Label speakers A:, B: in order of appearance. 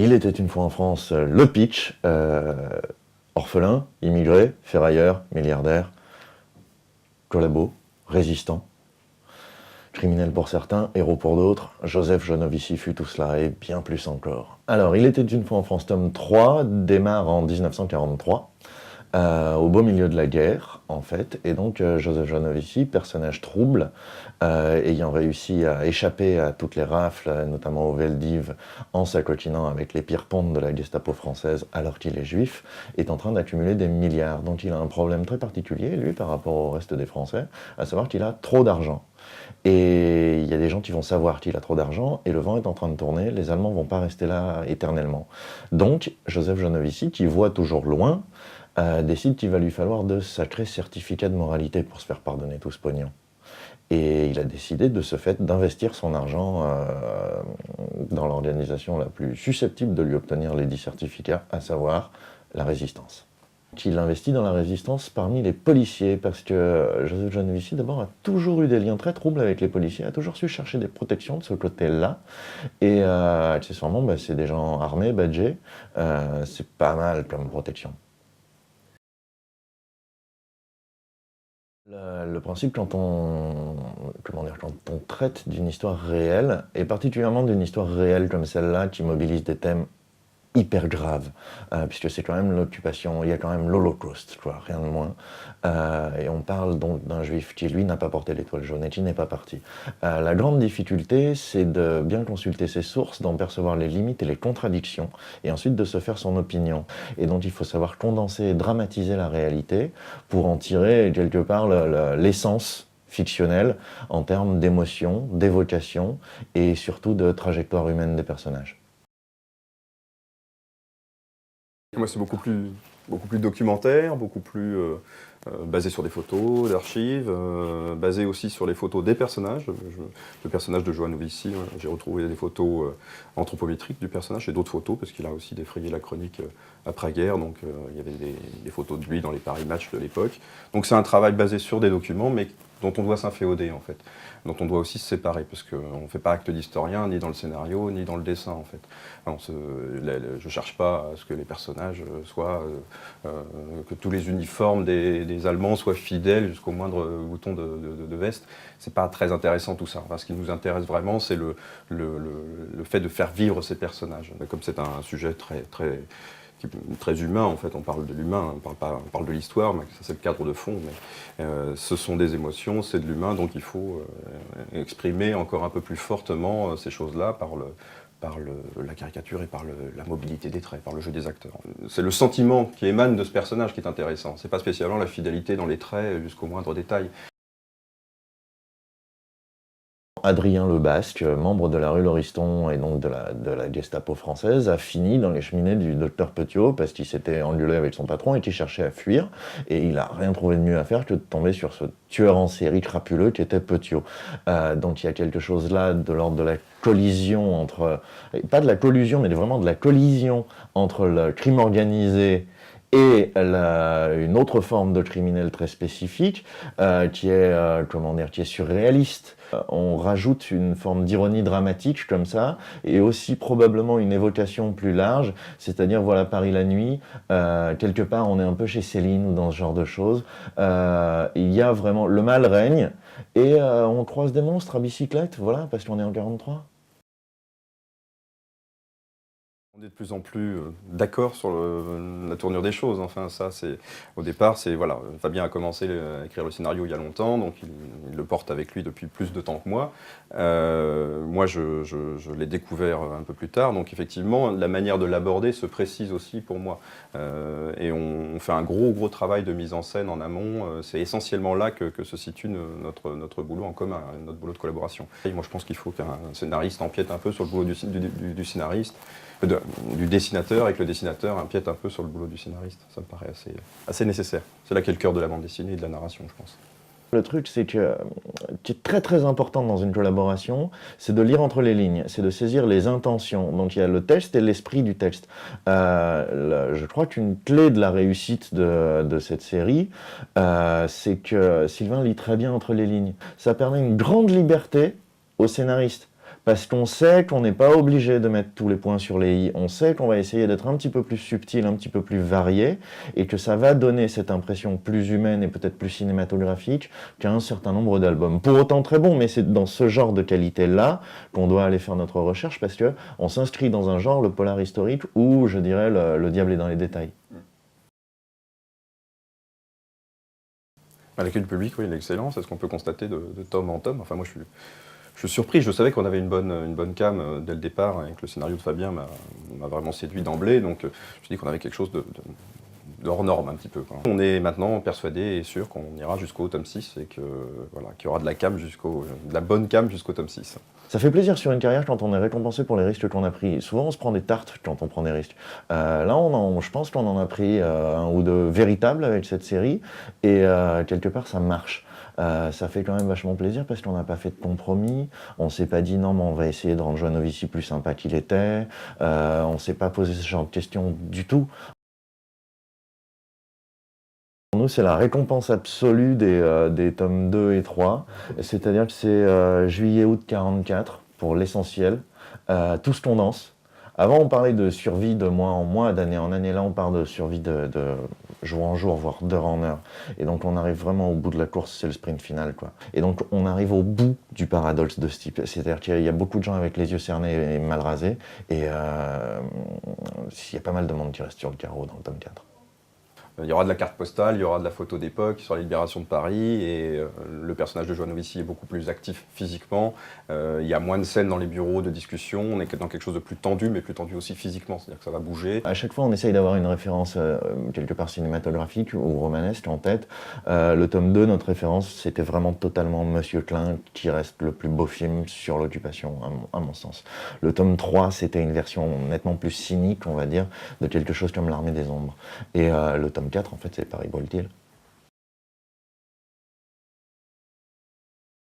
A: Il était une fois en France, le pitch, orphelin, immigré, ferrailleur, milliardaire, collabo, résistant, criminel pour certains, héros pour d'autres, Joseph Janovici fut tout cela et bien plus encore. Alors, Il était une fois en France, tome 3, démarre en 1943. Au beau milieu de la guerre, en fait, et donc Joseph Janovici, personnage trouble, ayant réussi à échapper à toutes les rafles, notamment au Veldiv, en s'acoquinant avec les pires pontes de la Gestapo française alors qu'il est juif, est en train d'accumuler des milliards. Donc il a un problème très particulier, lui, par rapport au reste des Français, à savoir qu'il a trop d'argent. Et il y a des gens qui vont savoir qu'il a trop d'argent, et le vent est en train de tourner, les Allemands vont pas rester là éternellement. Donc, Joseph Janovici, qui voit toujours loin, décide qu'il va lui falloir de sacrés certificats de moralité pour se faire pardonner tout ce pognon. Et il a décidé de ce fait d'investir son argent dans l'organisation la plus susceptible de lui obtenir les 10 certificats, à savoir la résistance. Il investit dans la résistance parmi les policiers, parce que Joseph Janovici, d'abord, a toujours eu des liens très troubles avec les policiers, a toujours su chercher des protections de ce côté-là, et accessoirement, c'est des gens armés, badgés, c'est pas mal comme protection. Le principe, quand on traite d'une histoire réelle, et particulièrement d'une histoire réelle comme celle-là, qui mobilise des thèmes hyper grave, puisque c'est quand même l'occupation, il y a quand même l'Holocauste, quoi, rien de moins. Et on parle donc d'un juif qui, lui, n'a pas porté l'étoile jaune et qui n'est pas parti. La grande difficulté, c'est de bien consulter ses sources, d'en percevoir les limites et les contradictions, et ensuite de se faire son opinion. Et donc il faut savoir condenser et dramatiser la réalité pour en tirer quelque part l'essence fictionnelle en termes d'émotion, d'évocation et surtout de trajectoire humaine des personnages.
B: Moi, c'est beaucoup plus documentaire, beaucoup plus basé sur des photos, d'archives, basé aussi sur les photos des personnages. Le personnage de Janovici, j'ai retrouvé des photos anthropométriques du personnage et d'autres photos, parce qu'il a aussi défrayé la chronique après-guerre, donc il y avait des photos de lui dans les Paris Match de l'époque. Donc c'est un travail basé sur des documents, mais dont on doit s'inféoder, en fait, dont on doit aussi se séparer, parce qu'on ne fait pas acte d'historien, ni dans le scénario, ni dans le dessin, en fait. Je ne cherche pas à ce que les personnages soient, que tous les uniformes des Allemands soient fidèles jusqu'au moindre bouton de veste. C'est pas très intéressant tout ça. Enfin, ce qui nous intéresse vraiment, c'est le fait de faire vivre ces personnages. Comme c'est un sujet très humain, en fait, on parle de l'humain, on parle de l'histoire, mais ça c'est le cadre de fond, mais ce sont des émotions, c'est de l'humain, donc il faut exprimer encore un peu plus fortement ces choses-là par la caricature et par la mobilité des traits, par le jeu des acteurs. C'est le sentiment qui émane de ce personnage qui est intéressant, c'est pas spécialement la fidélité dans les traits jusqu'au moindre détail.
A: Adrien Le Basque, membre de la rue Lauriston et donc de la Gestapo française, a fini dans les cheminées du docteur Petiot parce qu'il s'était engueulé avec son patron et qu'il cherchait à fuir. Et il n'a rien trouvé de mieux à faire que de tomber sur ce tueur en série crapuleux qui était Petiot. Donc il y a quelque chose là de l'ordre de la collision entre... Pas de la collusion, mais vraiment de la collision entre le crime organisé et une autre forme de criminel très spécifique qui est surréaliste. On rajoute une forme d'ironie dramatique comme ça, et aussi probablement une évocation plus large, c'est-à-dire voilà Paris la nuit, quelque part on est un peu chez Céline ou dans ce genre de choses. Il y a vraiment, le mal règne, et on croise des monstres à bicyclette, voilà, parce qu'on est en 43.
B: On est de plus en plus d'accord sur la tournure des choses. Enfin, ça, au départ, voilà, Fabien a commencé à écrire le scénario il y a longtemps, donc il le porte avec lui depuis plus de temps que moi. Moi, je l'ai découvert un peu plus tard, donc effectivement, la manière de l'aborder se précise aussi pour moi. Et on fait un gros travail de mise en scène en amont. C'est essentiellement là que se situe notre boulot en commun, notre boulot de collaboration. Et moi, je pense qu'il faut qu'un scénariste empiète un peu sur le boulot du scénariste, du dessinateur, et que le dessinateur empiète un peu sur le boulot du scénariste. Ça me paraît assez nécessaire. C'est là qu'est le cœur de la bande dessinée et de la narration, je pense.
A: Le truc, c'est que, qui est très important dans une collaboration, c'est de lire entre les lignes, c'est de saisir les intentions. Donc il y a le texte et l'esprit du texte. Je crois qu'une clé de la réussite de cette série, c'est que Sylvain lit très bien entre les lignes. Ça permet une grande liberté au scénariste. parce qu'on sait qu'on n'est pas obligé de mettre tous les points sur les i, on sait qu'on va essayer d'être un petit peu plus subtil, un petit peu plus varié, et que ça va donner cette impression plus humaine et peut-être plus cinématographique qu'un certain nombre d'albums. Pour autant très bon, mais c'est dans ce genre de qualité-là qu'on doit aller faire notre recherche, parce que on s'inscrit dans un genre, le polar historique, où, je dirais, le diable est dans les détails.
B: L'accueil du public, oui, il est excellent. C'est ce qu'on peut constater de tome en tome. Enfin, moi, je suis surpris. Je savais qu'on avait une bonne cam dès le départ, et que le scénario de Fabien m'a vraiment séduit d'emblée. Donc, je me suis dit qu'on avait quelque chose de hors norme un petit peu, quoi. On est maintenant persuadé et sûr qu'on ira jusqu'au tome 6 et que, voilà, qu'il y aura de la bonne cam jusqu'au tome 6.
A: Ça fait plaisir sur une carrière quand on est récompensé pour les risques qu'on a pris. Souvent, on se prend des tartes quand on prend des risques. Là, je pense qu'on en a pris un ou deux véritables avec cette série, et quelque part, ça marche. Ça fait quand même vachement plaisir parce qu'on n'a pas fait de compromis. On s'est pas dit non, mais on va essayer de rendre Joe Novici plus sympa qu'il était. On s'est pas posé ce genre de questions du tout. Pour nous, c'est la récompense absolue des tomes 2 et 3. C'est-à-dire que c'est juillet-août 44 pour l'essentiel. Tout ce qu'on danse. Avant, on parlait de survie de mois en mois, d'année en année. Là, on parle de survie de jour en jour, voire d'heure en heure. Et donc, on arrive vraiment au bout de la course, c'est le sprint final, quoi. Et donc, on arrive au bout du paradoxe de ce type. C'est-à-dire qu'il y a beaucoup de gens avec les yeux cernés et mal rasés. Et il y a pas mal de monde qui reste sur le carreau dans le tome 4.
B: Il y aura de la carte postale, il y aura de la photo d'époque sur la libération de Paris, et le personnage de Joe Novici est beaucoup plus actif physiquement. Il y a moins de scènes dans les bureaux de discussion, on est dans quelque chose de plus tendu, mais plus tendu aussi physiquement, c'est-à-dire que ça va bouger.
A: À chaque fois, on essaye d'avoir une référence quelque part cinématographique ou romanesque en tête. Le tome 2, notre référence, c'était vraiment totalement Monsieur Klein, qui reste le plus beau film sur l'occupation, à mon sens. Le tome 3, c'était une version nettement plus cynique, on va dire, de quelque chose comme L'Armée des Ombres. Et le tome 4, en fait, c'est Paris Brûle-t-il.